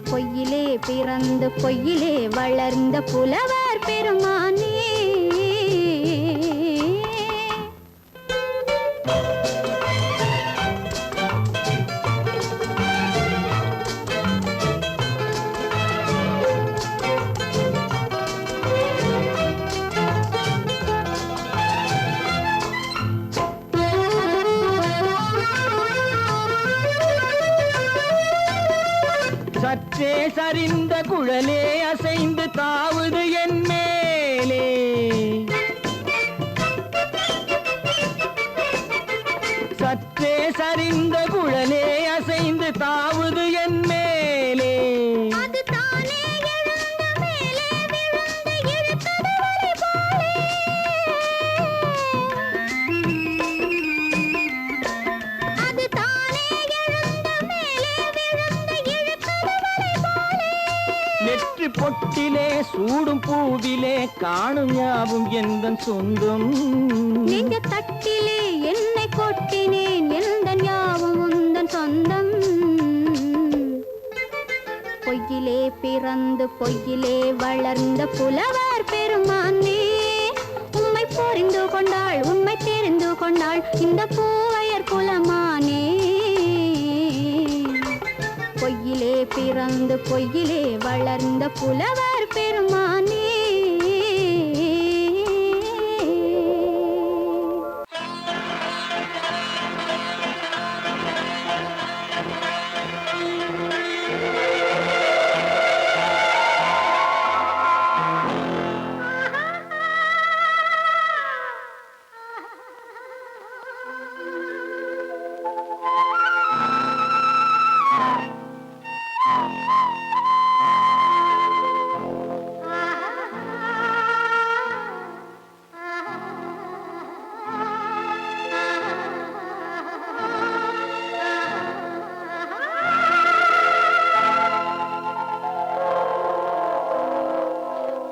பொய்யிலே பிறந்து பொய்யிலே வளர்ந்த புலவர் பெருமானே. சற்றே சரிந்த குழலே அசைந்து தாவுது என் மேலே. சற்றே சரிந்த குழலே அசைந்து தாவுது என் மேலே. அது தானே எழுந்த மேலே விழுந்து இழுத்தது வலை போலே. அது தானே எழுந்த மேலே விழுந்து இழுத்தது வலை போலே. நெற்றி பொட்டிலே சூடும் பூவிலே காணும் யாவும் எந்தன் சொந்தம். நெஞ்ச தட்டிலே என்னை கொட்டினேன் எந்தன் யாவும் உந்தன் சொந்தம். பொய்யிலே பிறந்து பொய்யிலே வளர்ந்த புலவர் பெருமானே. உம்மை புரிந்து கொண்டாள் உண்மை தெரிந்து கொண்டாள் இந்த பூவையர் குலமானே. பொய்யிலே பிறந்து பொய்யிலே வளர்ந்த புலவர் பெருமானே.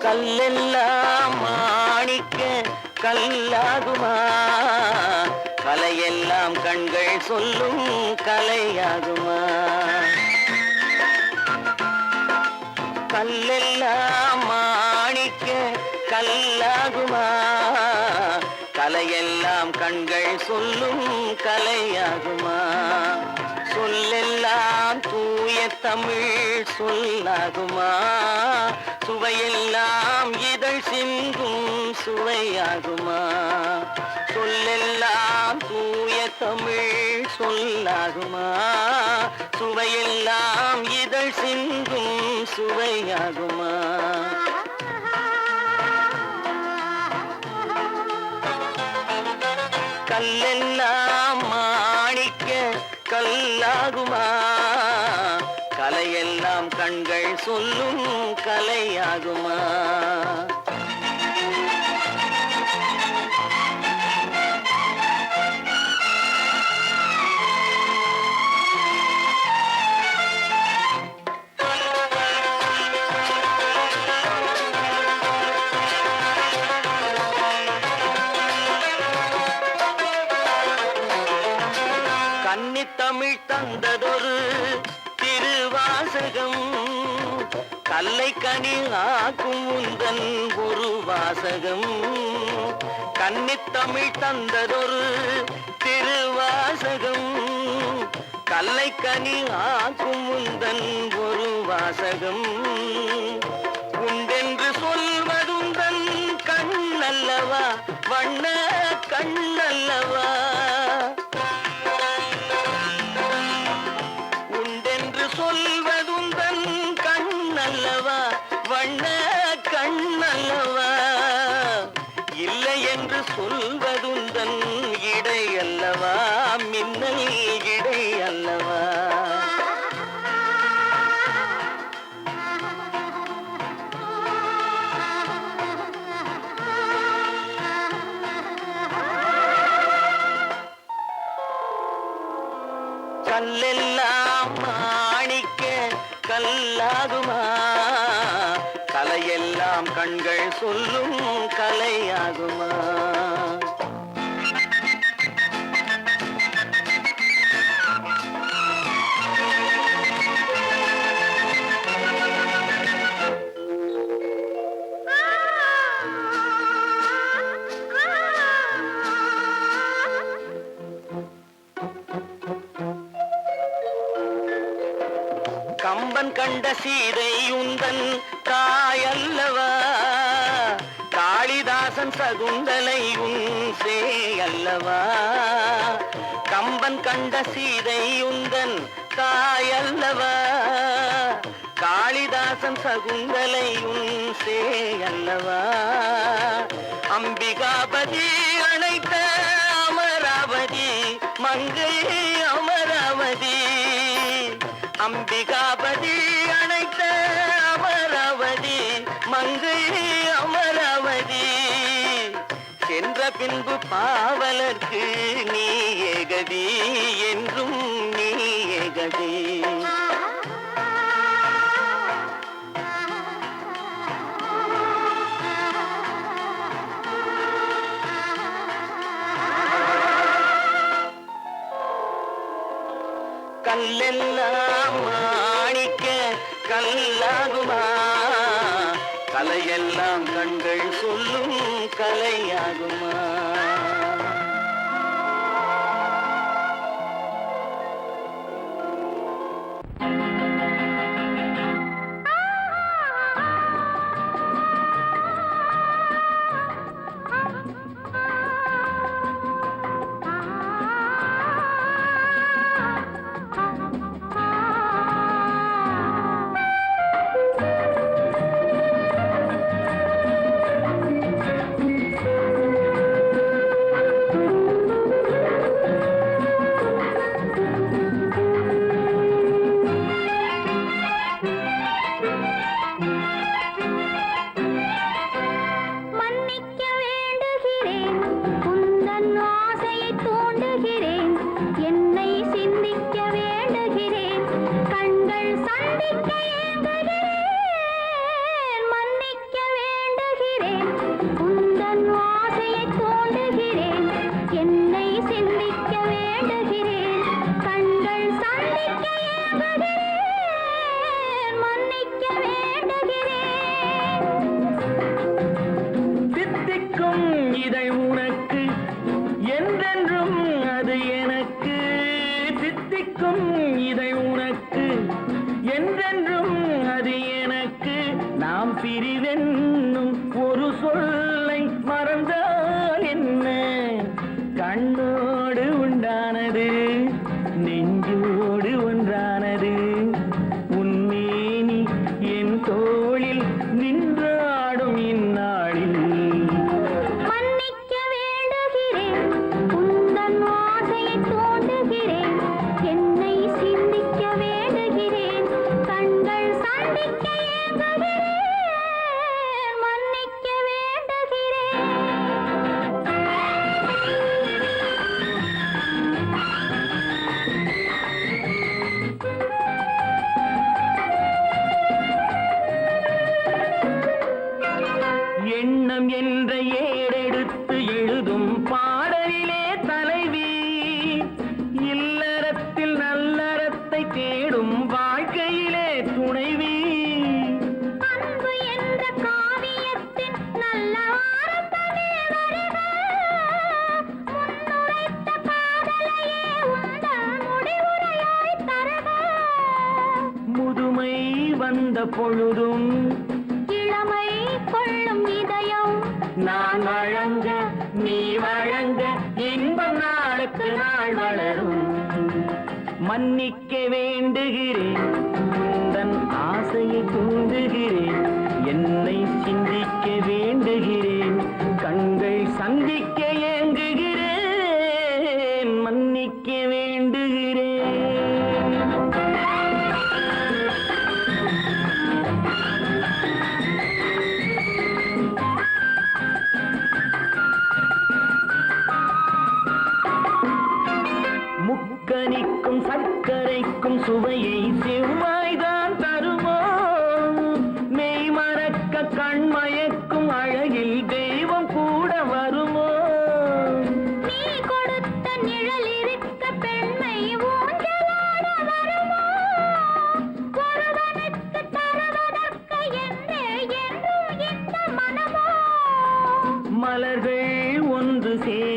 கல்லெல்லாம் மாணிக்க கல்லாகுமா, கலையெல்லாம் கண்கள் சொல்லும் கலையாகுமா. கல்லெல்லாம் மாணிக்க கல்லாகுமா, கலையெல்லாம் கண்கள் சொல்லும் கலையாகுமா. சொல்லெல்லாம் தூய தமிழ் சொல்லாகுமா, சுவையெல்லாம் இதழ் சிந்தும் சுவையாகுமா. சொல்லெல்லாம் தூய தமிழ் சொல்லாகுமா, சுவையெல்லாம் இதழ் சிந்தும் சுவையாகுமா. கல்லெல்லாம் மாணிக்க கல்லாகுமா, கலையெல்லாம் கண்கள் சொல்லும் கலையாகுமா. கன்னித்தமிழ் தந்ததொரு திருவாசகம், கல்லை கனி ஆக்கும் உந்தன் ஒரு வாசகம். கன்னித்தமிழ் தந்ததொரு திருவாசகம், கல்லை கனி ஆக்கும் உந்தன் ஒரு வாசகம். உண்டென்று சொல்வதுந்தன் கண்ணல்லவா, வண்ண கண்ணல்லவா. சொல்வதுந்தன் கண்ணல்லவா, வண்ண கண்ணல்லவா. கண்கள் சொல்லும் கலையாகுமா? கம்பன் கண்ட சீதை உந்தன் தாயல்லவா? காளிதாசன் சகுந்தலை உன் சேயல்லவா? கம்பன் கண்ட சீதை உந்தன் தாயல்லவா? காளிதாசன் சகுந்தலை உன் சேயல்லவா? அம்பிகாபதி அணைத்த அமராவதி மங்கை அமராவதி. அம்பிகாபதி அணைத்த அமராவதி மங்கை அமராவதி. சென்ற பின்பு பாவலர்க்கு நீ ஏகதி என்றும் நீ ஏகதி. கல்லெல்லாம் மாணிக்க கல்லாகுமா? கலையெல்லாம் கண்கள் சொல்லும் கலையாகுமா? பிரிவென்னும் ஒரு சொல்லை மறந்தால் என்ன? கண்ணோடு உண்டானது நெஞ்சோடு ஒன்றானது. உன்னேனி என் தோளில் நின்றாடும் இந்நாளில் மன்னிக்க வேண்டுகிறேன், உந்தன் ஆசையை தூண்டுகிறேன், என்னை சிந்திக்க வேண்டுகிறேன், கண்கள் சந்திக்க ஏங்குகிறேன், மன்னிக்க வேண்டுகிறேன். எண்ணம் என்ற ஏடெடுத்து எழுதும் பாடலிலே தலைவி, இல்லறத்தில் நல்லறத்தை தேடும் வாழ்க்கையிலே துணைவி. அன்பு என்ற காவியத்தின் நல்ல வார்த்தையே வருக, முன்னுரைத்த காதலையே உந்தன் முடிவுரையாய் தருக. முதுமை வந்த பொழுதும் இளமை கொள்ளும் இதயம் நான் வழங்க நீ வழங்க இன்பம் நாளுக்கு நாள் வளரும். மன்னிக்க வேண்டுகிறேன், உந்தன் ஆசையை தூண்டுகிறேன், என்னை சிந்திக்க வேண்டுகிறேன், கண்கள் சந்திக்க ஏங்குகிறேன், மன்னிக்க வேண்டுகிறேன். முக்கனிக்கும் சர்க்கரைக்கும் சுவையை செவ்வாய்தான் தருமோ? மெய் மறக்க கண் மயக்க மலர்கள் ஒன்று சேர